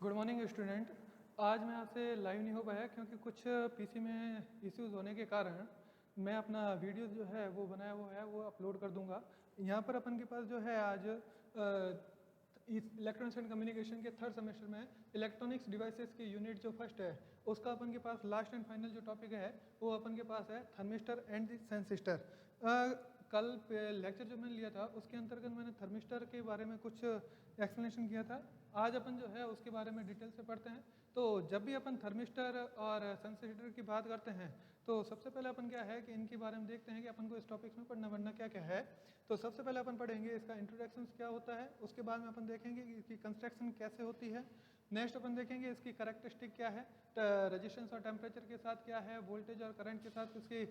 Good morning student. आज मैं आपसे लाइव नहीं हो पाया क्योंकि कुछ पीसी में इश्यूज होने के कारण मैं अपना वीडियो जो है वो बनाया हुआ है वो अपलोड कर दूंगा। यहाँ पर अपन के पास जो है आज इलेक्ट्रॉनिक्स एंड कम्युनिकेशन के थर्ड सेमेस्टर में इलेक्ट्रॉनिक्स डिवाइसेस की यूनिट जो फर्स्ट है उसका अपन के पास लास्ट एंड फाइनल जो टॉपिक है वो अपन के पास है थर्मिस्टर एंड द सेंसिस्टर। कल लेक्चर जो मैंने लिया था उसके अंतर्गत मैंने थर्मिस्टर के बारे में कुछ एक्सप्लेनेशन किया था। आज अपन जो है उसके बारे में डिटेल से पढ़ते हैं। तो जब भी अपन थर्मिस्टर और सेंसिटिवर की बात करते हैं तो सबसे पहले अपन क्या है कि इनके बारे में देखते हैं कि अपन को इस टॉपिक्स में पढ़ना क्या क्या है। तो सबसे पहले अपन पढ़ेंगे इसका इंट्रोडक्शन क्या होता है, उसके बाद में अपन देखेंगे कि इसकी कंस्ट्रक्शन कैसे होती है। नेक्स्ट अपन देखेंगे इसकी करेक्टरिस्टिक क्या है, रेजिस्टेंस और टेम्परेचर के साथ क्या है, वोल्टेज और करंट के साथ इसकी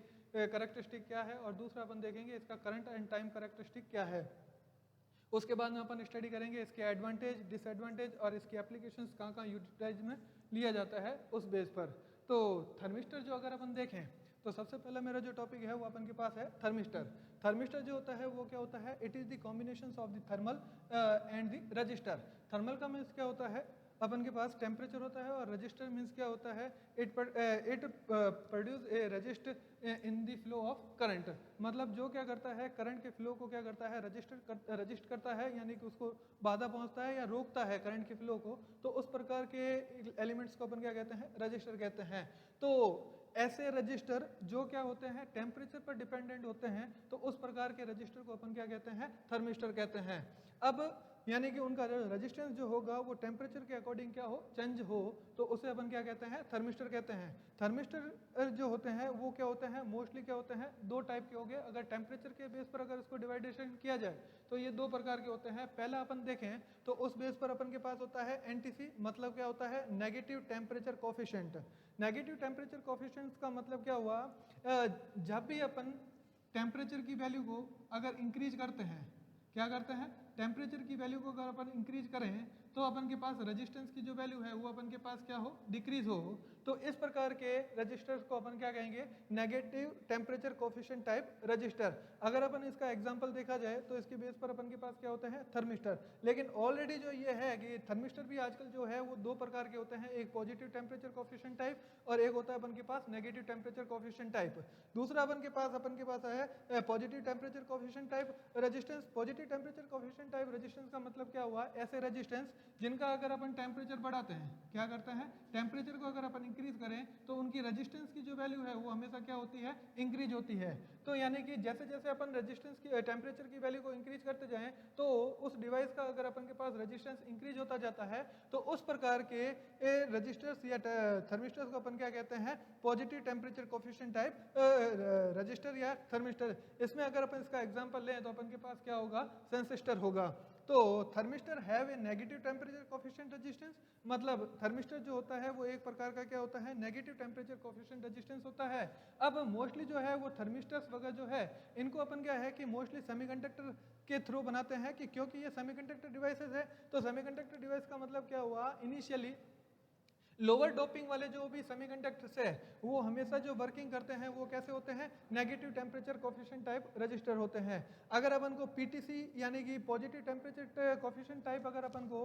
करेक्टरिस्टिक क्या है, और दूसरा अपन देखेंगे इसका करंट एंड टाइम करेक्टरिस्टिक क्या है। उसके बाद में अपन स्टडी करेंगे इसके एडवांटेज डिसएडवांटेज और इसकी एप्लीकेशंस कहाँ यूटिलाइज में लिया जाता है उस बेस पर। तो थर्मिस्टर जो अगर अपन देखें तो सबसे पहला मेरा जो टॉपिक है वो अपन के पास है थर्मिस्टर। थर्मिस्टर जो होता है वो क्या होता है, it is the combination of the thermal and the register. Thermal का मीन्स क्या होता है, अपन के पास टेम्परेचर होता है, और रजिस्टर मीन्स क्या होता है, it produce a resist in the flow of current. मतलब जो क्या करता है करंट के फ्लो को क्या करता है रजिस्ट करता है, यानी कि उसको बाधा पहुंचता है या रोकता है करंट के फ्लो को। तो उस प्रकार के एलिमेंट्स को अपन क्या कहते हैं, रजिस्टर कहते हैं। तो ऐसे रजिस्टर जो क्या होते हैं टेम्परेचर पर डिपेंडेंट होते हैं, तो उस प्रकार के रजिस्टर को अपन क्या कहते हैं, थर्मिस्टर कहते हैं। अब यानी कि उनका रेजिस्टेंस जो होगा वो टेम्परेचर के अकॉर्डिंग क्या हो, चेंज हो, तो उसे अपन क्या कहते हैं, थर्मिस्टर कहते हैं। थर्मिस्टर जो होते हैं वो क्या होते हैं, मोस्टली क्या होते हैं, दो टाइप के हो गए। अगर टेम्परेचर के बेस पर अगर इसको डिवाइडेशन किया जाए तो ये दो प्रकार के होते हैं। पहला अपन देखें तो उस बेस पर अपन के पास होता है एनटीसी, मतलब क्या होता है, negative temperature coefficient. Negative temperature coefficient का मतलब क्या हुआ, जब भी अपन टेम्परेचर की वैल्यू को अगर इंक्रीज करते हैं, क्या करते हैं, टेम्परेचर की वैल्यू को अगर अपन इंक्रीज करें तो अपन के पास रेजिस्टेंस की जो वैल्यू है वो अपन के पास क्या हो, डिक्रीज हो। तो इस प्रकार के रजिस्टर्स को अपन क्या कहेंगे, negative temperature coefficient type register. अगर अपन इसका एग्जांपल देखा जाए तो इसके बेस पर अपन के पास क्या होते हैं, थर्मिस्टर। लेकिन ऑलरेडी जो ये है कि थर्मिस्टर भी आजकल जो है वो दो प्रकार के होते हैं, एक पॉजिटिव टेम्परेचर कोफिशिएंट टाइप और एक होता है अपन के पास नेगेटिव टेम्परेचर कोफिशिएंट टाइप। दूसरा अपन के पास है positive temperature coefficient type resistance. Positive temperature coefficient type resistance का मतलब क्या हुआ, ऐसे रेजिस्टेंस जिनका अगर अपन टेम्परेचर बढ़ाते हैं, क्या करते हैं, टेम्परेचर को अगर अपन इंक्रीज करें तो उनकी रेजिस्टेंस की जो वैल्यू है वो हमेशा क्या होती है, इंक्रीज होती है। तो यानी कि जैसे जैसे अपन रेजिस्टेंस की टेम्परेचर की वैल्यू को इंक्रीज करते जाएं तो उस डिवाइस का अगर अपन के पास रेजिस्टेंस इंक्रीज होता जाता है, तो उस प्रकार के रजिस्टर्स या थर्मिस्टर्स को अपन क्या कहते हैं, positive temperature coefficient type register या थर्मिस्टर। इसमें अगर अपन इसका एग्जांपल लें तो अपन के पास क्या होगा, सेंसिस्टर होगा। तो thermistor have a negative temperature coefficient resistance, मतलब थर्मिस्टर जो होता है वो एक प्रकार का क्या होता है, नेगेटिव टेम्परेचर कोफिशिएंट रेजिस्टेंस होता है। अब मोस्टली जो है वो थर्मिस्टर्स वगैरह जो है इनको अपन क्या है कि मोस्टली सेमीकंडक्टर के थ्रू बनाते हैं, कि क्योंकि ये सेमीकंडक्टर डिवाइसेस है। तो सेमीकंडक्टर डिवाइस का मतलब क्या हुआ, इनिशियली लोअर डोपिंग वाले जो भी सेमीकंडक्टर्स है वो हमेशा जो वर्किंग करते हैं वो कैसे होते हैं, negative temperature coefficient type register होते हैं। अगर अपन को पीटीसी यानी कि पॉजिटिव टेम्परेचर कोफिशिएंट टाइप अगर अपन को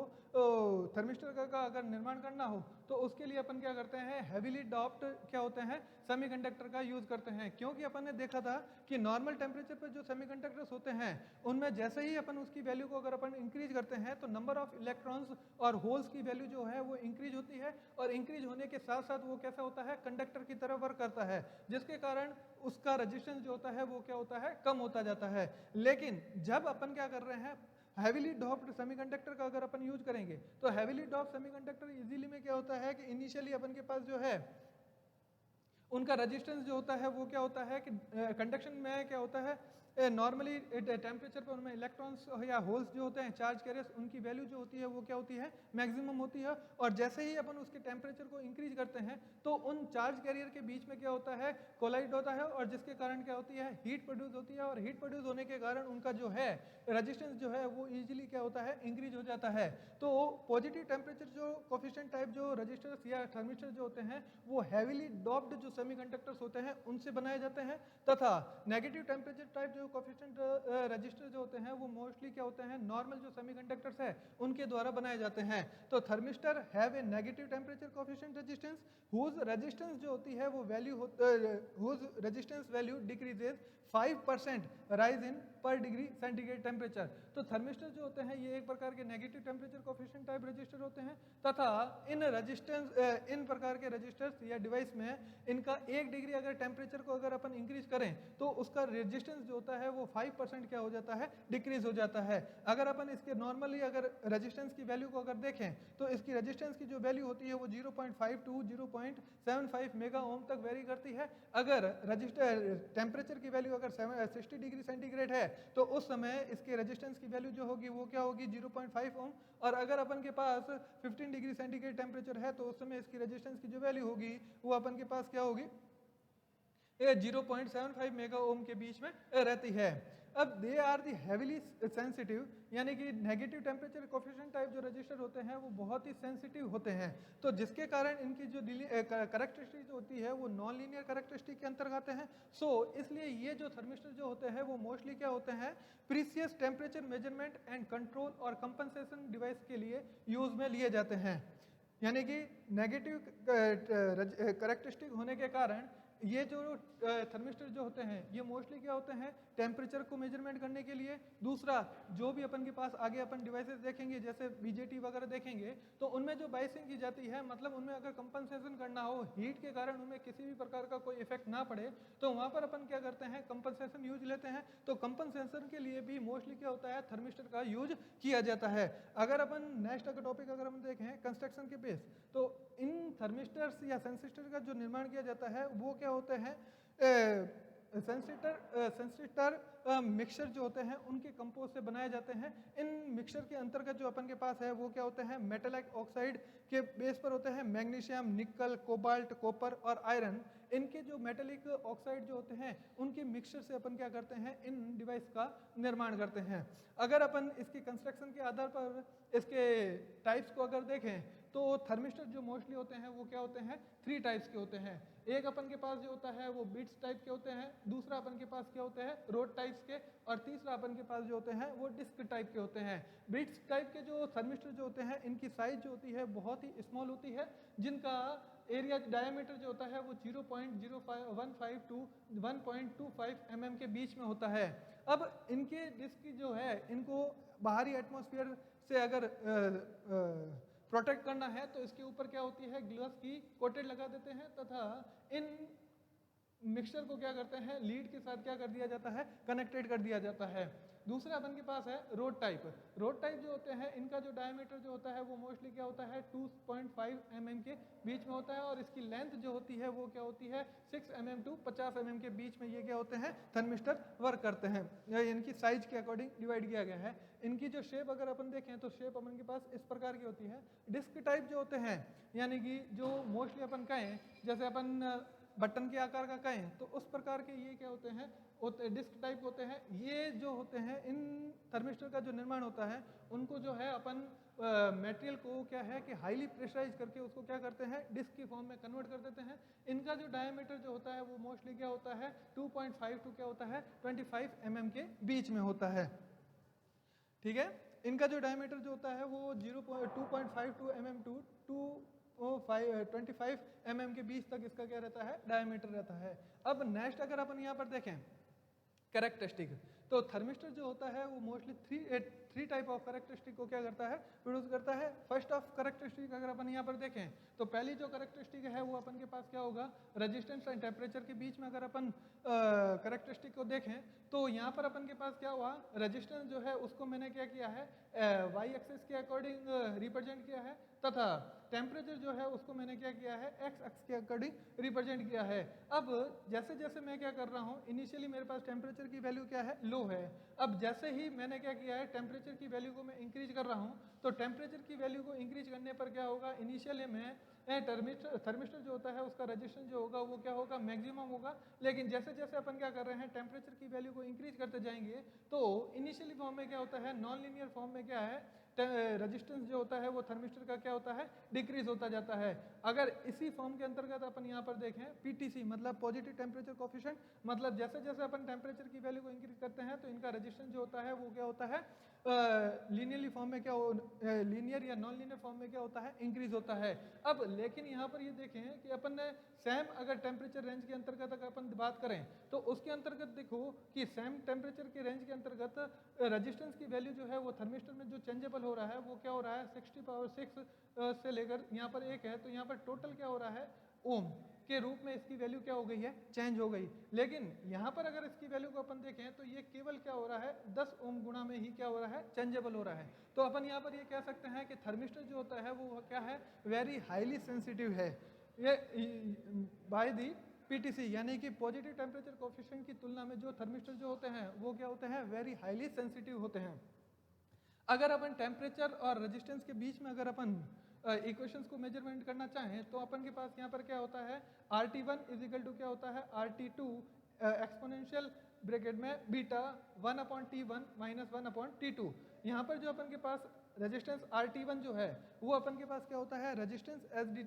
थर्मिस्टर का अगर निर्माण करना हो तो उसके लिए अपन क्या करते हैं, हैवीली डॉप्ड क्या होते हैं, सेमीकंडक्टर का यूज करते हैं। क्योंकि अपन ने देखा था कि नॉर्मल टेम्परेचर पर जो सेमीकंडक्टर्स होते हैं उनमें जैसे ही अपन उसकी वैल्यू को अगर अपन इंक्रीज करते हैं तो नंबर ऑफ इलेक्ट्रॉन्स और होल्स की वैल्यू जो है वो इंक्रीज होती है, और इंक्रीज होने के साथ साथ वो कैसा होता है, कंडक्टर की तरह वर्क करता है, जिसके कारण उसका रेजिस्टेंस जो होता है वो क्या होता है, कम होता जाता है। लेकिन जब अपन क्या कर रहे हैं, हैवीली डॉप्ड सेमीकंडक्टर का अगर अपन यूज करेंगे तो हैवीली डॉप्ड सेमीकंडक्टर इजीली में क्या होता है कि इनिशियली अपन के पास जो है उनका रेजिस्टेंस जो होता है वो क्या होता है कि कंडक्शन में क्या होता है, नॉर्मली टेम्परेचर पर उनमें इलेक्ट्रॉन्स या होल्स जो होते हैं चार्ज कैरियर्स, उनकी वैल्यू जो होती है वो क्या होती है, मैक्सिमम होती है। और जैसे ही अपन उसके टेम्परेचर को इंक्रीज करते हैं तो उन चार्ज कैरियर के बीच में क्या होता है, कोलाइड होता है, और जिसके कारण क्या होती है, हीट प्रोड्यूस होती है, और हीट प्रोड्यूस होने के कारण उनका जो है रेजिस्टेंस जो है वो इजीली क्या होता है, इंक्रीज हो जाता है। तो पॉजिटिव टेम्परेचर जो कोफिशिएंट टाइप जो रजिस्टर्स या थर्मिस्टर जो होते हैं वो हैवीली डॉप्ड जो सेमीकंडक्टर्स होते हैं उनसे बनाए जाते हैं, तथा नेगेटिव टेम्परेचर टाइप जो कोफिशिएंट रजिस्टर जो होते हैं वो मोस्टली क्या होते हैं, नॉर्मल जो सेमीकंडक्टर्स है उनके द्वारा बनाए जाते हैं। तो thermistor have a negative temperature coefficient resistance whose resistance जो होती है वो whose resistance value decreases 5% rise in per degree centigrade temperature. तो थर्मिस्टर जो होते हैं ये एक प्रकार के negative temperature coefficient type register होते हैं तथा इन प्रकार के रजिस्टर्स या डिवाइस में इनका 1 डिग्री अगर टेम्परेचर को अगर अपन इंक्रीज करें तो उसका रेजिस्टेंस जो होता है वो 5% क्या हो जाता है, डिक्रीज हो जाता है। अगर अपन इसके नॉर्मली अगर रेजिस्टेंस की वैल्यू को अगर देखें तो इसकी रेजिस्टेंस की जो वैल्यू होती है वो 0.5 टू 0.75 मेगा ओम तक वेरी करती है। अगर रजिस्टर टेम्परेचर की वैल्यू अगर 60 डिग्री सेंटीग्रेड है तो उस समय इसके रेजिस्टेंस की वैल्यू जो होगी वो क्या होगी, 0.5 ओम। और अगर अपन के पास 15 डिग्री सेंटीग्रेड टेम्परेचर है तो उस समय इसकी रेजिस्टेंस की जो वैल्यू होगी वो अपन के पास क्या होगी, 0.75 मेगा ओम के बीच में रहती है। अब they are the heavily sensitive, यानी कि नेगेटिव टेम्परेचर कोफिशिएंट टाइप जो रजिस्टर होते हैं वो बहुत ही सेंसिटिव होते हैं। तो जिसके कारण इनकी जो करेक्टरिस्टिक होती है वो नॉन लीनियर करेक्टरिस्टिक के अंतर्गत आते हैं। सो इसलिए ये जो थर्मिस्टर जो होते हैं वो मोस्टली क्या होते हैं, precious temperature measurement and control और कंपनसेशन डिवाइस के लिए यूज में लिए जाते हैं। यानी कि नेगेटिव करेक्टरिस्टिक होने के कारण ये जो थर्मिस्टर जो होते हैं ये मोस्टली क्या होते हैं, टेम्परेचर को मेजरमेंट करने के लिए। दूसरा, जो भी अपन के पास आगे अपन डिवाइसेस देखेंगे जैसे बीजेटी वगैरह देखेंगे तो उनमें जो बाइसिंग की जाती है, मतलब उनमें अगर कंपनसेशन करना हो हीट के कारण उनमें किसी भी प्रकार का कोई इफेक्ट ना पड़े तो वहाँ पर अपन क्या करते हैं, कंपनसेशन यूज लेते हैं। तो कंपनसेशन के लिए भी मोस्टली क्या होता है, थर्मिस्टर का यूज किया जाता है। अगर अपन नेक्स्ट अगर टॉपिक अगर हम देखें कंस्ट्रक्शन के बेस, तो इन थर्मिस्टर्स या सेंसिस्टर का जो निर्माण किया जाता है वो क्या होते हैं, सेंसिस्टर मिक्सचर जो होते हैं उनके कंपोज से बनाए जाते हैं। इन मिक्सचर के अंतर्गत जो अपन के पास है वो क्या होते हैं, मेटलिक ऑक्साइड के बेस पर होते हैं मैग्नीशियम, निकल, कोबाल्ट, कॉपर और आयरन। इनके जो मेटलिक ऑक्साइड जो होते हैं उनके मिक्सचर से अपन क्या करते हैं, इन डिवाइस का निर्माण करते हैं। अगर अपन इसकी कंस्ट्रक्शन के आधार पर इसके टाइप्स को अगर देखें तो थर्मिस्टर जो मोस्टली होते हैं वो क्या होते हैं, 3 टाइप्स के होते हैं। एक अपन के पास जो होता है वो बीट्स टाइप के होते हैं, दूसरा अपन के पास क्या होते हैं, रोड टाइप्स के, और तीसरा अपन के पास जो होते हैं वो डिस्क टाइप के होते हैं। बीट्स टाइप के जो थर्मिस्टर जो होते हैं इनकी साइज जो होती है बहुत ही स्मॉल होती है, जिनका एरिया डायमीटर जो होता है वो 0.015 टू 1.25 mm के बीच में होता है। अब इनके डिस्क जो है इनको बाहरी एटमॉस्फेयर से अगर प्रोटेक्ट करना है तो इसके ऊपर क्या होती है, ग्लास की कोटेड लगा देते हैं तथा इन मिक्सचर को क्या करते हैं, लीड के साथ क्या कर दिया जाता है, कनेक्टेड कर दिया जाता है। दूसरा अपन के पास है रोड टाइप। रोड टाइप जो होते हैं इनका जो डायमीटर जो होता है वो मोस्टली क्या होता है 2.5 mm के बीच में होता है, और इसकी लेंथ जो होती है वो क्या होती है 6 mm टू 50 mm के बीच में ये क्या होते हैं, थर्मिस्टर वर्क करते हैं। इनकी साइज के अकॉर्डिंग डिवाइड किया गया है। इनकी जो शेप अगर अपन देखें तो शेप अपन के पास इस प्रकार की होती है। डिस्क टाइप जो होते हैं, यानी कि जो मोस्टली अपन कहें जैसे अपन बटन के आकार का कहें तो उस प्रकार के ये क्या होते हैं, डिस्क टाइप होते हैं। ये जो होते हैं इन थर्मिस्टर का जो निर्माण होता है उनको जो है अपन मटेरियल को क्या है कि हाईली प्रेशराइज करके उसको क्या करते हैं, डिस्क की फॉर्म में कन्वर्ट कर देते हैं। इनका जो डायमीटर जो होता है वो मोस्टली क्या होता है 2.5 टू क्या होता है 25 mm के बीच में होता है। ठीक है, इनका जो डायमीटर जो होता है वो 2.5 टू mm टू 25 mm के बीच तक इसका क्या रहता है, डायमीटर रहता है। अब नेक्स्ट अगर अपन यहाँ पर देखें कैरेक्टरिस्टिक, तो थर्मिस्टर जो होता है वो mostly three type of characteristic को क्या करता है, प्रोड्यूस करता है। फर्स्ट ऑफ कैरेक्टरिस्टिक अगर अपन यहाँ पर देखें तो पहली जो कैरेक्टरिस्टिक है वो अपन के पास क्या होगा, रेजिस्टेंस एंड टेम्परेचर के बीच में अगर अपन कैरेक्टरिस्टिक को देखें तो यहाँ पर अपन के पास क्या हुआ, रेजिस्टेंस जो है उसको मैंने क्या किया है वाई एक्सिस के अकॉर्डिंग रिप्रेजेंट किया है, तथा टेम्परेचर जो है उसको मैंने क्या किया है एक्स एक्स के अकॉर्डिंग रिप्रेजेंट किया है। अब जैसे जैसे मैं क्या कर रहा हूँ, इनिशियली मेरे पास टेम्परेचर की वैल्यू क्या है, लो है। अब जैसे ही मैंने क्या किया है टेम्परेचर की वैल्यू को मैं इंक्रीज कर रहा हूँ, तो टेम्परेचर की वैल्यू को इंक्रीज करने पर क्या होगा, इनिशियली में थर्मिस्टर जो होता है उसका रेजिस्टेंस जो होगा वो क्या होगा, मैक्सिमम होगा। लेकिन जैसे जैसे अपन क्या कर रहे हैं टेम्परेचर की वैल्यू को इंक्रीज करते जाएंगे तो इनिशियली फॉर्म में क्या होता है, नॉन लीनियर फॉर्म में क्या है रेजिस्टेंस जो होता है वो थर्मिस्टर का क्या होता है, डिक्रीज होता जाता है। अगर इसी फॉर्म के अंतर्गत अपन यहाँ पर देखें पीटीसी मतलब पॉजिटिव टेम्परेचर कोफिशिएंट, मतलब जैसे जैसे अपन टेम्परेचर की वैल्यू को इंक्रीज करते हैं तो इनका रेजिस्टेंस जो होता है वो क्या होता है, लीनियरली फॉर्म में क्या लीनियर या नॉन लीनियर फॉर्म में क्या होता है, इंक्रीज होता है। अब लेकिन यहाँ पर ये देखें कि अपन ने सेम अगर टेम्परेचर रेंज के अंतर्गत अगर अपन बात करें तो उसके अंतर्गत देखो कि सेम टेम्परेचर के रेंज के अंतर्गत रेजिस्टेंस की वैल्यू जो है वो थर्मिस्टर में जो चेंजेबल हो रहा है वो क्या हो रहा है, 60⁻6 से लेकर यहाँ पर 1 है, तो यहाँ पर टोटल क्या हो रहा है, ओम के रूप में इसकी वैल्यू क्या हो गई है, चेंज हो गई। लेकिन यहाँ पर अगर इसकी वैल्यू को अपन देखें तो ये केवल क्या हो रहा है, 10 ओम गुणा में ही क्या हो रहा है, चेंजेबल हो रहा है। तो अपन यहाँ पर ये कह सकते हैं कि थर्मिस्टर जो होता है वो क्या है, वेरी हाईली सेंसिटिव है ये बाय दी पीटीसी, यानी कि पॉजिटिव टेम्परेचर कोफिशिएंट की तुलना में जो थर्मिस्टर जो होते हैं वो क्या होते हैं, वेरी हाईली सेंसिटिव होते हैं। अगर अपन टेम्परेचर और रेजिस्टेंस के बीच में अगर अपन इक्वेशंस को मेजरमेंट करना चाहें तो अपन के पास यहाँ पर क्या होता है, RT1 इज इक्वल टू क्या होता है, RT2 एक्सपोनेंशियल ब्रैकेट में बीटा 1/T1 माइनस 1/T2। यहाँ पर जो अपन के पास रेजिस्टेंस RT1 जो है वो अपन के पास क्या होता है, resistance as the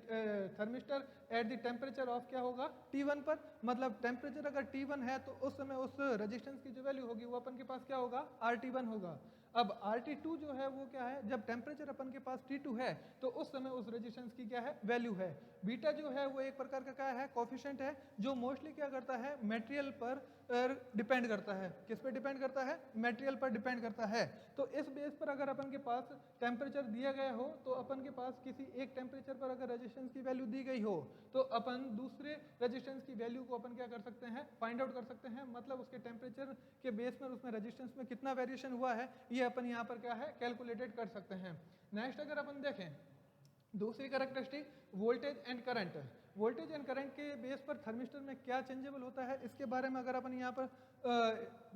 thermistor at the temperature of क्या होगा, T1 पर, मतलब टेम्परेचर अगर T1 है तो उस समय उस रेजिस्टेंस की जो वैल्यू होगी वो अपन के पास क्या होगा, RT1 होगा। अब RT2 जो है वो क्या है, जब टेम्परेचर अपन के पास T2 है तो उस समय उस रेजिस्टेंस की क्या है, वैल्यू है। बीटा जो है वो एक प्रकार का क्या है, कोफिशिएंट है जो मोस्टली क्या करता है, मटेरियल पर डिपेंड करता है। किस पे डिपेंड करता है, मटेरियल पर डिपेंड करता है। तो इस बेस पर अगर अपन के पास टेम्परेचर दिया गया हो तो अपन के पास किसी एक टेम्परेचर पर अगर रेजिस्टेंस की वैल्यू दी गई हो तो अपन दूसरे रेजिस्टेंस की वैल्यू को अपन क्या कर सकते हैं, फाइंड आउट कर सकते हैं, मतलब उसके टेम्परेचर के बेस पर उसमें रेजिस्टेंस में कितना वेरिएशन हुआ है ये अपन यहाँ पर क्या है, कैलकुलेटेड कर सकते हैं। नेक्स्ट अगर अपन देखें दूसरी characteristic, voltage and current. Voltage and current के बेस पर थर्मिस्टर में क्या चेंजेबल होता है इसके बारे में अगर अपन यहाँ पर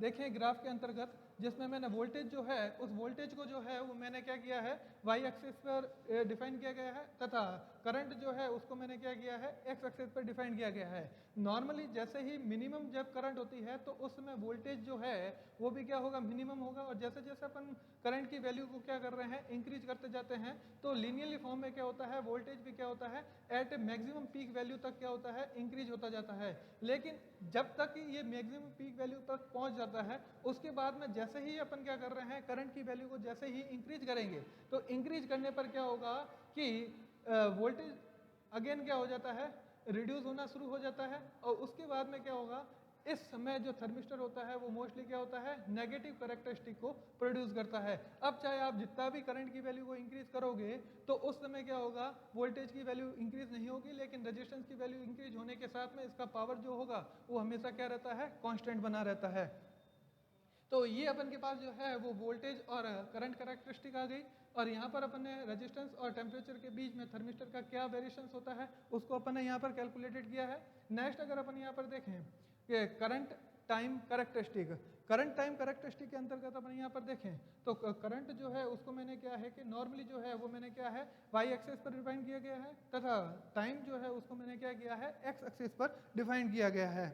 देखें ग्राफ के अंतर्गत, जिसमें मैंने वोल्टेज जो है उस वोल्टेज को जो है वो मैंने क्या किया है, वाई एक्सिस पर डिफाइन किया गया है, तथा करंट जो है उसको मैंने क्या किया है, एक्स एक्सिस पर डिफाइन किया गया है। नॉर्मली जैसे ही मिनिमम जब करंट होती है तो उस समय वोल्टेज जो है वो भी क्या होगा, मिनिमम होगा, और जैसे जैसे अपन करंट की वैल्यू को क्या कर रहे हैं, इंक्रीज करते जाते हैं तो लीनियरली फॉर्म में क्या होता है, वोल्टेज भी क्या होता है, एट मैक्सिमम पीक वैल्यू तक क्या होता है, इंक्रीज होता जाता है। लेकिन जब तक ये मैक्सिमम पीक वैल्यू तक पहुंच जाता है उसके बाद में जैसे ही अपन क्या कर रहे हैं, करंट की वैल्यू को जैसे ही इंक्रीज करेंगे तो इंक्रीज करने पर क्या होगा कि वोल्टेज अगेन क्या हो जाता है, रिड्यूस होना शुरू हो जाता है, और उसके बाद में क्या होगा, इस समय जो थर्मिस्टर होता है वो मोस्टली क्या होता है, नेगेटिव कैरेक्टरिस्टिक को प्रोड्यूस करता है। अब चाहे आप जितना भी करंट की वैल्यू को इंक्रीज करोगे तो उस समय क्या होगा, वोल्टेज की वैल्यू इंक्रीज नहीं होगी, लेकिन रेजिस्टेंस की वैल्यू इंक्रीज होने के साथ में इसका पावर जो होगा वो हमेशा क्या रहता है, कांस्टेंट बना रहता है। तो ये अपन के पास जो है वो वोल्टेज और करंट कैरेक्टरिस्टिक आ गई, और यहाँ पर अपन ने रेजिस्टेंस और टेम्परेचर के बीच में थर्मिस्टर का क्या वेरिएशंस होता है उसको अपन ने यहाँ पर कैलकुलेटेड किया है। नेक्स्ट अगर अपन यहाँ पर देखें कि current time characteristic, current time characteristic के अंतर्गत अपन यहाँ पर देखें तो करंट जो है उसको मैंने क्या है कि नॉर्मली जो है वो मैंने क्या है, वाई एक्सिस पर डिफाइन किया गया है, तथा टाइम जो है उसको मैंने क्या किया है, एक्स एक्सिस पर डिफाइन किया गया है।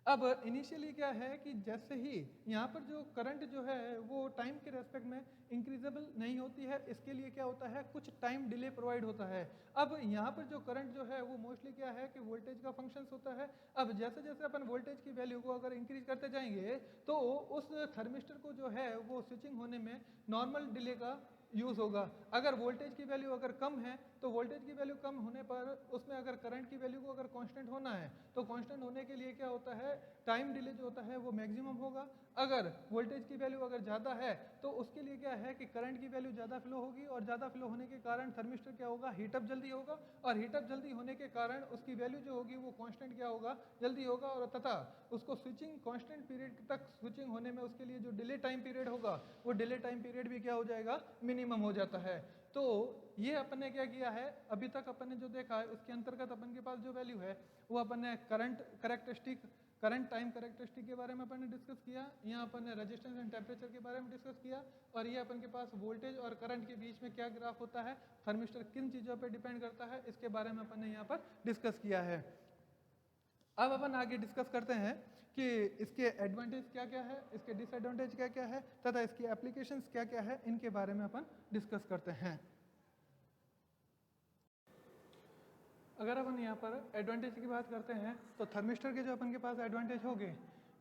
अब इनिशियली क्या है कि जैसे ही यहाँ पर जो करंट जो है वो टाइम के रेस्पेक्ट में इंक्रीजेबल नहीं होती है, इसके लिए क्या होता है, कुछ टाइम डिले प्रोवाइड होता है। अब यहाँ पर जो करंट जो है वो मोस्टली क्या है कि वोल्टेज का फंक्शंस होता है। अब जैसे जैसे अपन वोल्टेज की वैल्यू को अगर इंक्रीज करते जाएंगे तो उस थर्मिस्टर को जो है वो स्विचिंग होने में नॉर्मल डिले का यूज़ होगा। अगर वोल्टेज की वैल्यू अगर कम है तो वोल्टेज की वैल्यू कम होने पर उसमें अगर करंट की वैल्यू को अगर कांस्टेंट होना है तो कांस्टेंट होने के लिए क्या होता है, टाइम डिले जो होता है वो मैक्सिमम होगा। अगर वोल्टेज की वैल्यू अगर ज़्यादा है तो उसके लिए क्या है कि करंट की वैल्यू ज़्यादा फ्लो होगी, और ज़्यादा फ्लो होने के कारण थर्मिस्टर क्या होगा, हीटअप जल्दी होगा, और हीटअप जल्दी होने के कारण उसकी वैल्यू जो होगी वो कांस्टेंट क्या होगा, जल्दी होगा, और तथा उसको स्विचिंग कांस्टेंट पीरियड तक स्विचिंग होने में उसके लिए जो डिले टाइम पीरियड होगा वो डिले टाइम पीरियड भी क्या हो जाएगा, मिनिमम हो जाता है। तो ये अपन ने क्या किया है, अभी तक अपन ने जो देखा है उसके अंतर्गत अपन के पास जो वैल्यू है वो अपन ने current characteristic, current time characteristic के बारे में अपन ने डिस्कस किया, यहाँ अपन ने रेजिस्टेंस एंड टेम्परेचर के बारे में डिस्कस किया, और ये अपन के पास वोल्टेज और करंट के बीच में क्या ग्राफ होता है, थर्मिस्टर किन चीज़ों पर डिपेंड करता है, इसके बारे में अपन ने यहाँ पर डिस्कस किया है। अब अपन आगे डिस्कस करते हैं कि इसके एडवांटेज क्या क्या है, इसके डिसएडवांटेज क्या क्या है तथा इसकी एप्लीकेशंस क्या क्या है, इनके बारे में अपन डिस्कस करते हैं। अगर अपन यहाँ पर एडवांटेज की बात करते हैं तो थर्मिस्टर के जो अपन के पास एडवांटेज होंगे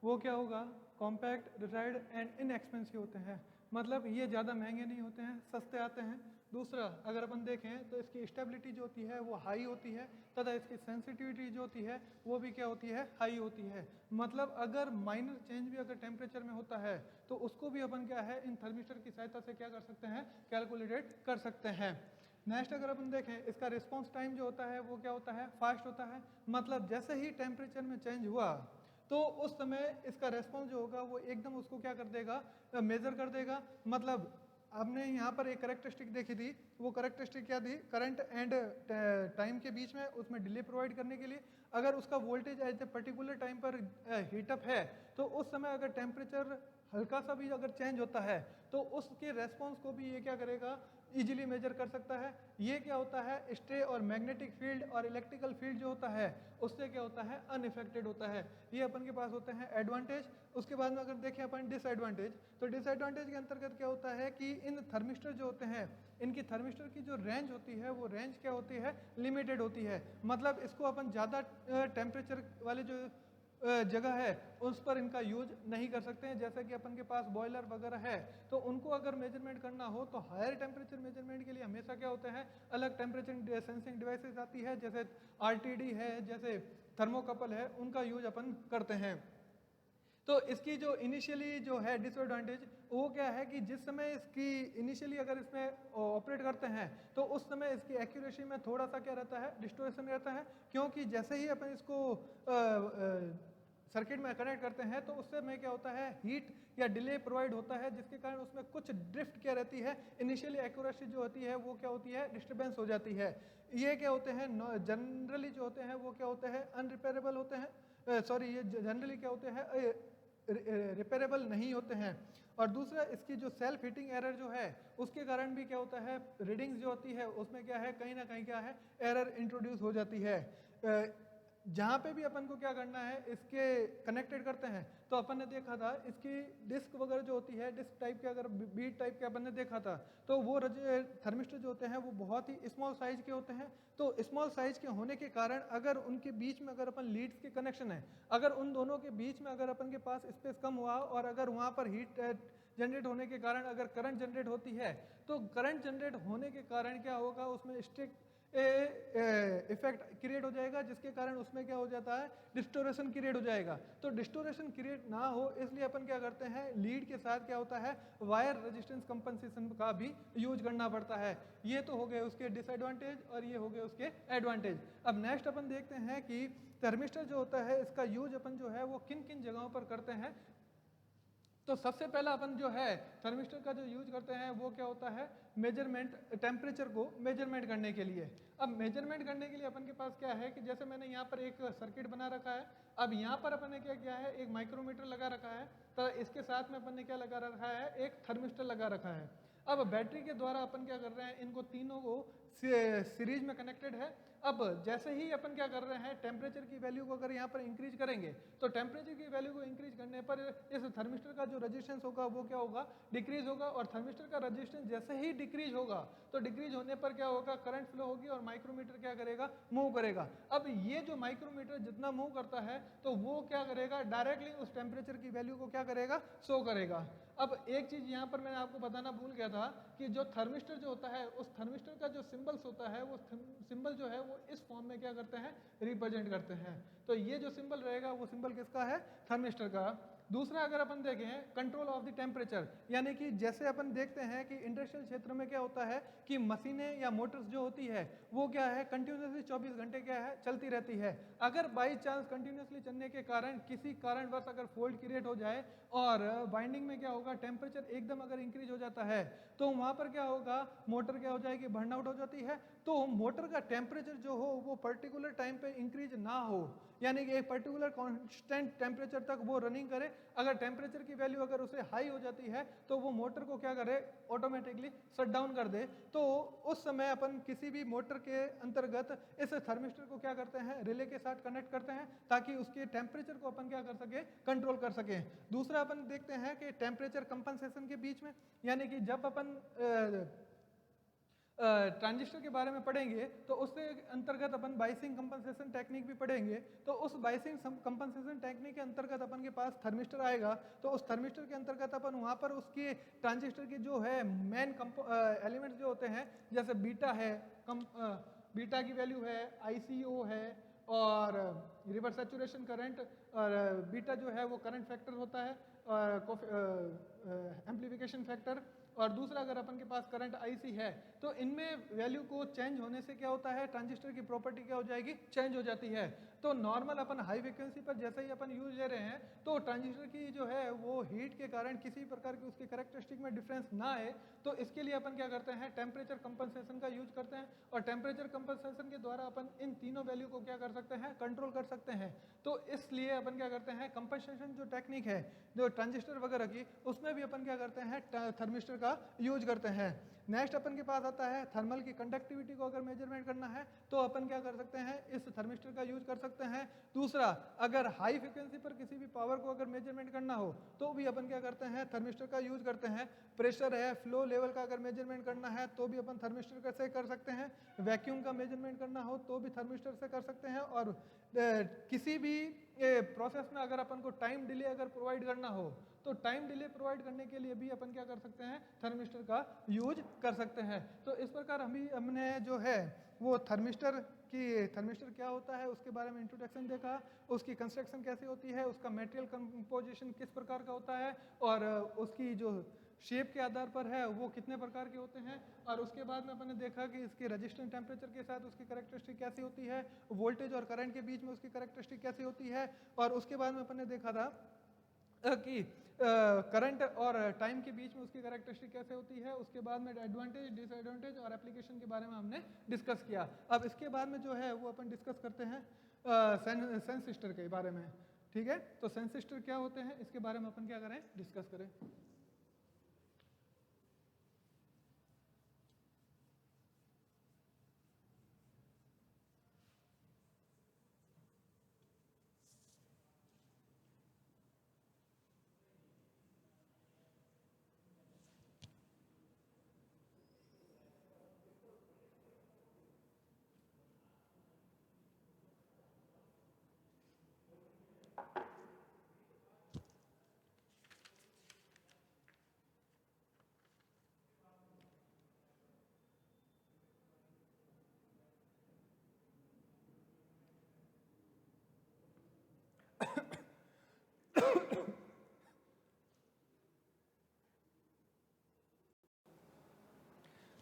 वो क्या होगा, कॉम्पैक्ट, रिजाइड एंड इनएक्सपेंसिव होते हैं, मतलब ये ज़्यादा महंगे नहीं होते हैं, सस्ते आते हैं। दूसरा अगर अपन देखें तो इसकी स्टेबिलिटी जो होती है वो हाई होती है तथा इसकी सेंसिटिविटी जो होती है वो भी क्या होती है, हाई होती है। मतलब अगर माइनर चेंज भी अगर टेम्परेचर में होता है तो उसको भी अपन क्या है इन थर्मिस्टर की सहायता से क्या कर सकते हैं, कैलकुलेट कर सकते हैं। नेक्स्ट अगर अपन देखें इसका रिस्पॉन्स टाइम जो होता है वो क्या होता है, फास्ट होता है। मतलब जैसे ही टेम्परेचर में चेंज हुआ तो उस समय इसका रेस्पॉन्स जो होगा वो एकदम उसको क्या कर देगा, मेजर कर देगा। मतलब आपने यहाँ पर एक करेक्टरिस्टिक देखी थी, वो करेक्टरिस्टिक क्या थी, करंट एंड टाइम के बीच में उसमें डिले प्रोवाइड करने के लिए अगर उसका voltage at a particular time पर हीटअप है तो उस समय अगर टेम्परेचर हल्का सा भी अगर चेंज होता है तो उसके रेस्पॉन्स को भी ये क्या करेगा, इजीली मेजर कर सकता है। ये क्या होता है, स्टे और मैग्नेटिक फील्ड और इलेक्ट्रिकल फील्ड जो होता है उससे क्या होता है, अनइफेक्टेड होता है। ये अपन के पास होते हैं एडवांटेज। उसके बाद में अगर देखें अपन डिसएडवांटेज, तो डिसएडवांटेज के अंतर्गत क्या होता है कि इन थर्मिस्टर जो होते हैं इनकी थर्मिस्टर की जो रेंज होती है वो रेंज क्या होती है, लिमिटेड होती है। मतलब इसको अपन ज़्यादा टेम्परेचर वाले जो जगह है उस पर इनका यूज नहीं कर सकते हैं। जैसे कि अपन के पास बॉयलर वगैरह है तो उनको अगर मेजरमेंट करना हो तो हायर टेम्परेचर मेजरमेंट के लिए हमेशा क्या होते हैं, अलग टेम्परेचर सेंसिंग डिवाइसेस आती है, जैसे आरटीडी है, जैसे थर्मोकपल है, उनका यूज अपन करते हैं। तो इसकी जो इनिशियली जो है डिसएडवांटेज वो क्या है कि जिस समय इसकी इनिशियली अगर इसमें ऑपरेट करते हैं तो उस समय इसकी एक्यूरेसी में थोड़ा सा क्या रहता है, डिस्टोरेशन रहता है, क्योंकि जैसे ही अपन इसको सर्किट में कनेक्ट करते हैं तो उससे में क्या होता है, हीट या डिले प्रोवाइड होता है, जिसके कारण उसमें कुछ ड्रिफ्ट क्या रहती है, इनिशियली एक्यूरेसी जो होती है वो क्या होती है, डिस्टर्बेंस हो जाती है। ये क्या होते हैं, जनरली जो होते हैं वो क्या होते हैं, अनरिपेयरेबल होते हैं, सॉरी ये जनरली क्या होते हैं, रिपेयरेबल नहीं होते हैं। और दूसरा इसकी जो सेल्फ हीटिंग एरर जो है उसके कारण भी क्या होता है, रीडिंग्स जो होती है उसमें क्या है, कहीं ना कहीं क्या है, एरर इंट्रोड्यूस हो जाती है। जहाँ पे भी अपन को क्या करना है, इसके कनेक्टेड करते हैं तो अपन ने देखा था इसकी डिस्क वगैरह जो होती है, डिस्क टाइप के अगर बीट टाइप के अपन ने देखा था तो वो थर्मिस्टर जो होते हैं वो बहुत ही स्मॉल साइज के होते हैं। तो स्मॉल साइज के होने के कारण अगर उनके बीच में अगर अपन लीड्स के कनेक्शन है, अगर उन दोनों के बीच में अगर अपन के पास स्पेस कम हुआ और अगर वहाँ पर हीट जनरेट होने के कारण अगर करंट जनरेट होती है तो करंट जनरेट होने के कारण क्या होगा, उसमें स्टिक इफेक्ट क्रिएट हो जाएगा, जिसके कारण उसमें क्या हो जाता है, डिस्टोरेशन क्रिएट हो जाएगा। तो डिस्टोरेशन क्रिएट ना हो इसलिए अपन क्या करते हैं, लीड के साथ क्या होता है, वायर रेजिस्टेंस कंपनसेशन का भी यूज करना पड़ता है। ये तो हो गए उसके डिसएडवांटेज और ये हो गए उसके एडवांटेज। अब नेक्स्ट अपन देखते हैं कि थर्मिस्टर जो होता है इसका यूज अपन जो है वो किन किन जगहों पर करते हैं। तो सबसे पहला अपन जो है थर्मिस्टर का जो यूज करते हैं वो क्या होता है, मेजरमेंट, टेम्परेचर को मेजरमेंट करने के लिए। अब मेजरमेंट करने के लिए अपन के पास क्या है कि जैसे मैंने यहाँ पर एक सर्किट बना रखा है, अब यहाँ पर अपन ने क्या किया है, एक माइक्रोमीटर लगा रखा है, तो इसके साथ में अपन ने क्या लगा रखा है, एक थर्मिस्टर लगा रखा है। अब बैटरी के द्वारा अपन क्या कर रहे हैं, इनको तीनों को सीरीज में कनेक्टेड है। अब जैसे ही अपन क्या कर रहे हैं, टेम्परेचर की वैल्यू को अगर यहाँ पर इंक्रीज करेंगे तो टेम्परेचर की वैल्यू को इंक्रीज करने पर इस थर्मिस्टर का जो रेजिस्टेंस होगा वो क्या होगा, डिक्रीज होगा। और थर्मिस्टर का रेजिस्टेंस जैसे ही डिक्रीज होगा तो डिक्रीज होने पर क्या होगा, करंट फ्लो होगी और माइक्रोमीटर क्या करेगा, मूव करेगा। अब ये जो माइक्रोमीटर जितना मूव करता है तो वो क्या करेगा, डायरेक्टली उस टेम्परेचर की वैल्यू को क्या करेगा, शो करेगा। अब एक चीज यहाँ पर मैंने आपको बताना भूल गया था कि जो थर्मिस्टर जो होता है उस थर्मिस्टर का जो सिंबल्स होता है वो सिंबल जो है वो इस फॉर्म में क्या करते हैं, रिप्रेजेंट करते हैं। तो ये जो सिंबल रहेगा वो सिंबल किसका है, थर्मिस्टर का। दूसरा अगर अपन देखें, कंट्रोल ऑफ द टेम्परेचर, यानी कि जैसे अपन देखते हैं कि इंडस्ट्रियल क्षेत्र में क्या होता है कि मशीनें या मोटर्स जो होती है वो क्या है, कंटिन्यूसली 24 घंटे क्या है, चलती रहती है। अगर बाई चांस कंटिन्यूसली चलने के कारण किसी कारणवश अगर फॉल्ट क्रिएट हो जाए और वाइंडिंग में क्या होगा, टेम्परेचर एकदम अगर इंक्रीज हो जाता है तो वहाँ पर क्या होगा, मोटर क्या हो जाएगी, बर्न आउट हो जाती है। तो मोटर का टेम्परेचर जो हो वो पर्टिकुलर टाइम पे इंक्रीज ना हो, यानी कि एक पर्टिकुलर कांस्टेंट टेम्परेचर तक वो रनिंग करे, अगर टेम्परेचर की वैल्यू अगर उसे हाई हो जाती है तो वो मोटर को क्या करे, ऑटोमेटिकली शट डाउन कर दे। तो उस समय अपन किसी भी मोटर के अंतर्गत इस थर्मिस्टर को क्या करते हैं, रिले के साथ कनेक्ट करते हैं ताकि उसके टेम्परेचर को अपन क्या कर सके, कंट्रोल कर सके। दूसरा अपन देखते हैं कि टेम्परेचर कंपनसेशन के बीच में, यानी कि जब अपन ट्रांजिस्टर के बारे में पढ़ेंगे तो उसके अंतर्गत अपन बाइसिंग कंपनसेशन टेक्निक भी पढ़ेंगे। तो उस बाइसिंग कंपनसेशन टेक्निक के अंतर्गत अपन के पास थर्मिस्टर आएगा। तो उस थर्मिस्टर के अंतर्गत अपन वहाँ पर उसके ट्रांजिस्टर के जो है मेन एलिमेंट्स जो होते हैं, जैसे बीटा है, बीटा की वैल्यू है, ICO है, और रिवर्स सैचुरेशन करंट, और बीटा जो है वो करंट फैक्टर होता है, एम्प्लीफिकेशन फैक्टर, और दूसरा अगर अपन के पास करंट IC है तो इनमें वैल्यू को चेंज होने से क्या होता है, ट्रांजिस्टर की प्रॉपर्टी क्या हो जाएगी, चेंज हो जाती है। तो नॉर्मल अपन हाई फ्रिक्वेंसी पर जैसे ही अपन यूज ले रहे हैं तो ट्रांजिस्टर की जो है वो हीट के कारण किसी प्रकार की उसकी कैरेक्टरिस्टिक में डिफरेंस ना आए, तो इसके लिए अपन क्या करते हैं, टेम्परेचर कंपनसेशन का यूज करते हैं। और टेम्परेचर कंपनसेशन के द्वारा अपन इन तीनों वैल्यू को क्या कर सकते हैं, कंट्रोल कर सकते हैं। तो इसलिए अपन क्या करते हैं, कंपनसेशन जो टेक्निक है जो ट्रांजिस्टर वगैरह की, उसमें भी अपन क्या करते हैं, थर्मिस्टर का यूज करते हैं। नेक्स्ट अपन के पास आता है थर्मल की कंडक्टिविटी को अगर मेजरमेंट करना है तो अपन क्या कर सकते हैं, इस थर्मिस्टर का यूज कर सकते हैं। दूसरा, अगर हाई फ्रिक्वेंसी पर किसी भी पावर को अगर मेजरमेंट करना हो तो भी अपन क्या करते हैं, थर्मिस्टर का यूज करते हैं। प्रेशर है, फ्लो लेवल का अगर मेजरमेंट करना है तो भी अपन थर्मिस्टर से कर सकते हैं। वैक्यूम का मेजरमेंट करना हो तो भी थर्मिस्टर से कर सकते हैं। और किसी भी प्रोसेस में अगर अपन को टाइम डिले अगर प्रोवाइड करना हो तो टाइम डिले प्रोवाइड करने के लिए भी अपन क्या कर सकते हैं, थर्मिस्टर का यूज कर सकते हैं। तो इस प्रकार हमने जो है वो थर्मिस्टर क्या होता है उसके बारे में इंट्रोडक्शन देखा, उसकी कंस्ट्रक्शन कैसे होती है, उसका मटेरियल कंपोजिशन किस प्रकार का होता है, और उसकी जो शेप के आधार पर है वो कितने प्रकार के होते हैं। और उसके बाद में अपन ने देखा कि इसके रेजिस्टेंस टेम्परेचर के साथ उसकी कैरेक्टरिस्टिक कैसी होती है, वोल्टेज और करंट के बीच में उसकी कैरेक्टरिस्टिक कैसी होती है। और उसके बाद में अपन ने देखा था कि करंट और टाइम के बीच में उसकी कैरेक्टरिस्टिक कैसे होती है। उसके बाद में एडवांटेज, डिसएडवांटेज और एप्लीकेशन के बारे में हमने डिस्कस किया। अब इसके बाद में जो है वो अपन डिस्कस करते हैं सेंसिस्टर के बारे में। ठीक है, तो सेंसिस्टर क्या होते हैं इसके बारे में अपन क्या करें, डिस्कस करें।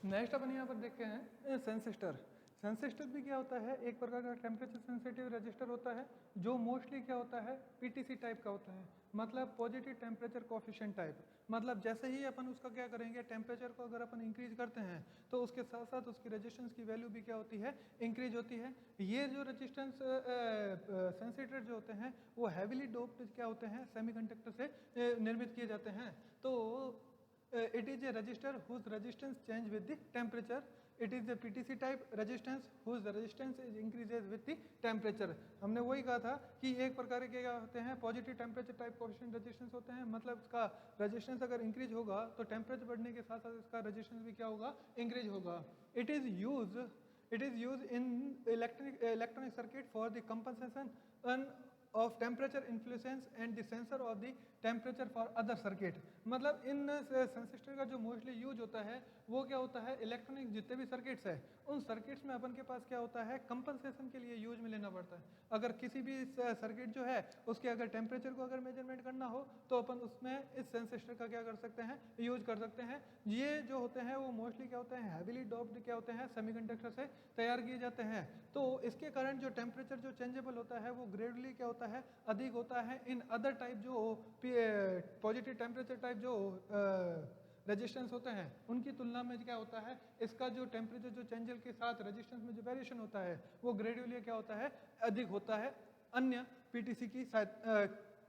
नेक्स्ट अपन यहाँ पर देखते हैं सेंसिस्टर। सेंसिस्टर भी क्या होता है, एक प्रकार का टेम्परेचर सेंसिटिव रजिस्टर होता है जो मोस्टली क्या होता है, PTC टाइप का होता है, मतलब पॉजिटिव टेम्परेचर कोफिशिएंट टाइप। मतलब जैसे ही अपन उसका क्या करेंगे, टेम्परेचर को अगर अपन इंक्रीज करते हैं तो उसके साथ साथ उसकी रेजिस्टेंस की वैल्यू भी क्या होती है, इंक्रीज होती है। ये जो रेजिस्टेंस सेंसिटर जो होते हैं वो हैविली डोप्ड क्या होते हैं, सेमीकंडक्टर से निर्मित किए जाते हैं। तो it is a resistor whose resistance change with the temperature. It is a PTC type resistance whose resistance is increases with the temperature. हमने वही कहा था कि एक प्रकार के क्या होते हैं, positive temperature type coefficient resistance होते हैं। मतलब इसका रेजिस्टेंस अगर इंक्रीज होगा तो टेम्परेचर बढ़ने के साथ साथ इसका रेजिस्टेंस भी क्या होगा, इंक्रीज होगा। It is used in electronic circuit for the compensation of temperature influence and the sensor of the temperature for other circuit. मतलब इन सेंसिस्टर का जो मोस्टली यूज होता है वो क्या होता है, इलेक्ट्रॉनिक जितने भी सर्किट्स है उन सर्किट्स में अपन के पास क्या होता है, कंपनसेशन के लिए यूज में लेना पड़ता है। अगर किसी भी सर्किट जो है उसके अगर टेम्परेचर को अगर मेजरमेंट करना हो तो अपन उसमें इस सेंसिस्टर का क्या कर सकते हैं, यूज कर सकते हैं। ये जो होते हैं वो मोस्टली क्या होते हैं, हैविली डोप्ड क्या होते हैं, सेमीकंडक्टर से तैयार किए जाते हैं। तो इसके कारण जो टेम्परेचर जो चेंजेबल होता है वो ग्रेजुअली क्या होता है, अधिक होता है। इन अदर टाइप जो पॉजिटिव टेम्परेचर टाइप जो रेजिस्टेंस होते हैं उनकी तुलना में क्या होता है, इसका जो टेम्परेचर जो चेंजल के साथ रेजिस्टेंस में जो वेरिएशन होता है वो ग्रेजुअली क्या होता है, अधिक होता है अन्य PTC की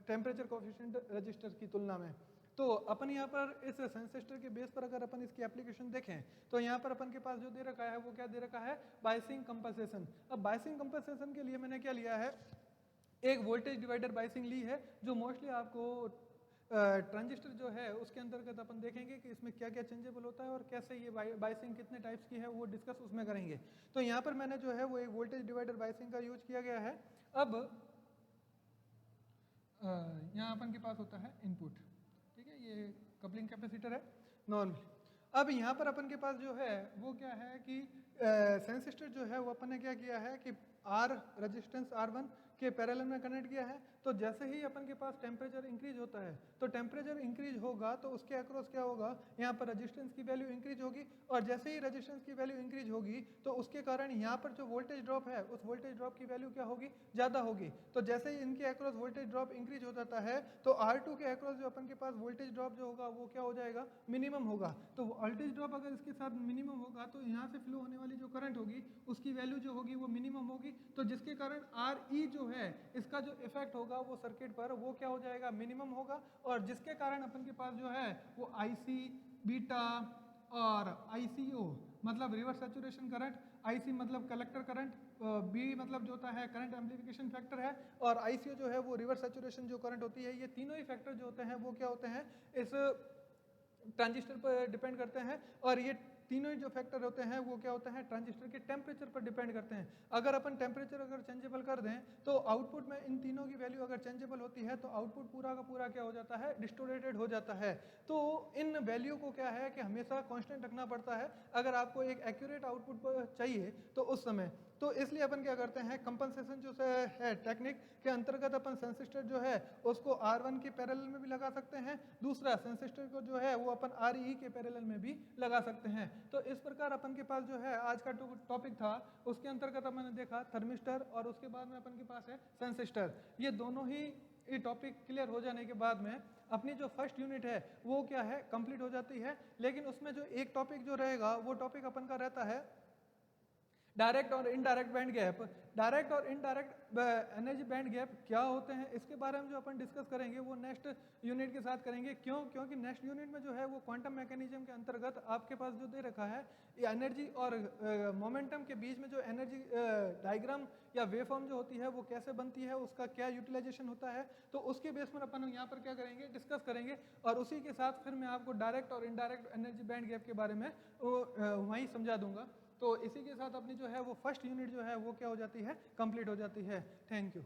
टेम्परेचर कोफिशिएंट रजिस्टर की तुलना में। तो अपन यहाँ पर इस सेंसिस्टर के बेस पर अगर अपन इसकी एप्लीकेशन देखें तो यहाँ पर अपन के पास जो दे रखा है वो क्या दे रखा है, बायसिंग कंपनसेशन। अब बायसिंग कंपनसेशन के लिए मैंने क्या लिया है, एक वोल्टेज डिवाइडर बायसिंग ली है, जो मोस्टली आपको ट्रांजिस्टर जो है उसके अंतर्गत अपन देखेंगे कि इसमें क्या क्या चेंजेबल होता है और कैसे ये बायसिंग कितने टाइप्स की है वो डिस्कस उसमें करेंगे। तो यहाँ पर मैंने जो है वो एक वोल्टेज डिवाइडर बायसिंग का यूज किया गया है। अब यहाँ अपन के पास होता है इनपुट, ठीक है, ये कपलिंग कैपेसिटर है नॉर्मली। अब यहाँ पर अपन के पास जो है वो क्या है कि सेंसिस्टर जो है वो अपन ने क्या किया है कि R रेजिस्टेंस R1 के पैरेलल में कनेक्ट किया है। तो जैसे ही अपन के पास टेम्परेचर इंक्रीज होता है तो टेम्परेचर इंक्रीज होगा तो उसके अक्रॉस क्या होगा, यहाँ पर रेजिस्टेंस की वैल्यू इंक्रीज होगी, और जैसे ही रेजिस्टेंस की वैल्यू इंक्रीज होगी तो उसके कारण यहाँ पर जो वोल्टेज ड्रॉप है उस वोल्टेज ड्रॉप की वैल्यू क्या होगी, ज़्यादा होगी। तो जैसे ही इनके अक्रॉस वोल्टेज ड्रॉप इंक्रीज हो जाता है तो R2 के अक्रॉस जो अपन के पास वोल्टेज ड्रॉप जो होगा वो क्या हो जाएगा, मिनिमम होगा। तो वोल्टेज ड्रॉप अगर इसके साथ मिनिमम होगा तो यहाँ से फ्लो होने वाली जो करंट होगी उसकी वैल्यू जो होगी वो मिनिमम होगी। तो जिसके कारण RE जो है इसका जो इफेक्ट होगा वो सर्किट पर वो क्या हो जाएगा, मिनिमम होगा, और जिसके कारण अपन के पास जो है वो IC, बीटा और ICO मतलब रिवर्स सैचुरेशन करंट, IC मतलब कलेक्टर करंट, B मतलब जो होता है करंट एम्प्लीफिकेशन फैक्टर है, और ICO जो है वो रिवर्स सैचुरेशन जो करंट होती है। ये तीनों ही फैक्टर जो होते हैं वो क्या होते हैं, इस ट्रांजिस्टर पर डिपेंड करते हैं, और ये तीनों ही जो फैक्टर होते हैं वो क्या होते हैं, ट्रांजिस्टर के टेम्परेचर पर डिपेंड करते हैं। अगर अपन टेम्परेचर अगर चेंजेबल कर दें तो आउटपुट में इन तीनों की वैल्यू अगर चेंजेबल होती है तो आउटपुट पूरा का पूरा क्या हो जाता है, डिस्टोरेटेड हो जाता है। तो इन वैल्यू को क्या है कि हमेशा कांस्टेंट रखना पड़ता है अगर आपको एक एक्यूरेट आउटपुट चाहिए तो उस समय। तो इसलिए अपन क्या करते हैं, कंपनसेशन जो है टेक्निक के अंतर्गत अपन सेंसिस्टर जो है उसको R1 के पैरेलल में भी लगा सकते हैं, दूसरा सेंसिस्टर को जो है वो अपन RE के पैरेलल में भी लगा सकते हैं। तो इस प्रकार अपन के पास जो है आज का टॉपिक था, उसके अंतर्गत अपन ने देखा थर्मिस्टर और उसके बाद में अपन के पास है सेंसिस्टर। ये दोनों ही ये टॉपिक क्लियर हो जाने के बाद में अपनी जो फर्स्ट यूनिट है वो क्या है, कंप्लीट हो जाती है। लेकिन उसमें जो एक टॉपिक जो रहेगा वो टॉपिक अपन का रहता है डायरेक्ट और इनडायरेक्ट बैंड गैप। डायरेक्ट और इनडायरेक्ट एनर्जी बैंड गैप क्या होते हैं इसके बारे में जो अपन डिस्कस करेंगे वो नेक्स्ट यूनिट के साथ करेंगे। क्योंकि नेक्स्ट यूनिट में जो है वो क्वांटम मैकेनिज्म के अंतर्गत आपके पास जो दे रखा है एनर्जी और मोमेंटम के बीच में जो एनर्जी डायग्राम या वेव फॉर्म जो होती है वो कैसे बनती है, उसका क्या यूटिलाइजेशन होता है, तो उसके बेस पर अपन यहाँ पर क्या करेंगे, डिस्कस करेंगे। और उसी के साथ फिर मैं आपको डायरेक्ट और इनडायरेक्ट एनर्जी बैंड गैप के बारे में वहीं समझा दूंगा। तो इसी के साथ अपनी जो है वो फर्स्ट यूनिट जो है वो क्या हो जाती है, कंप्लीट हो जाती है। Thank you.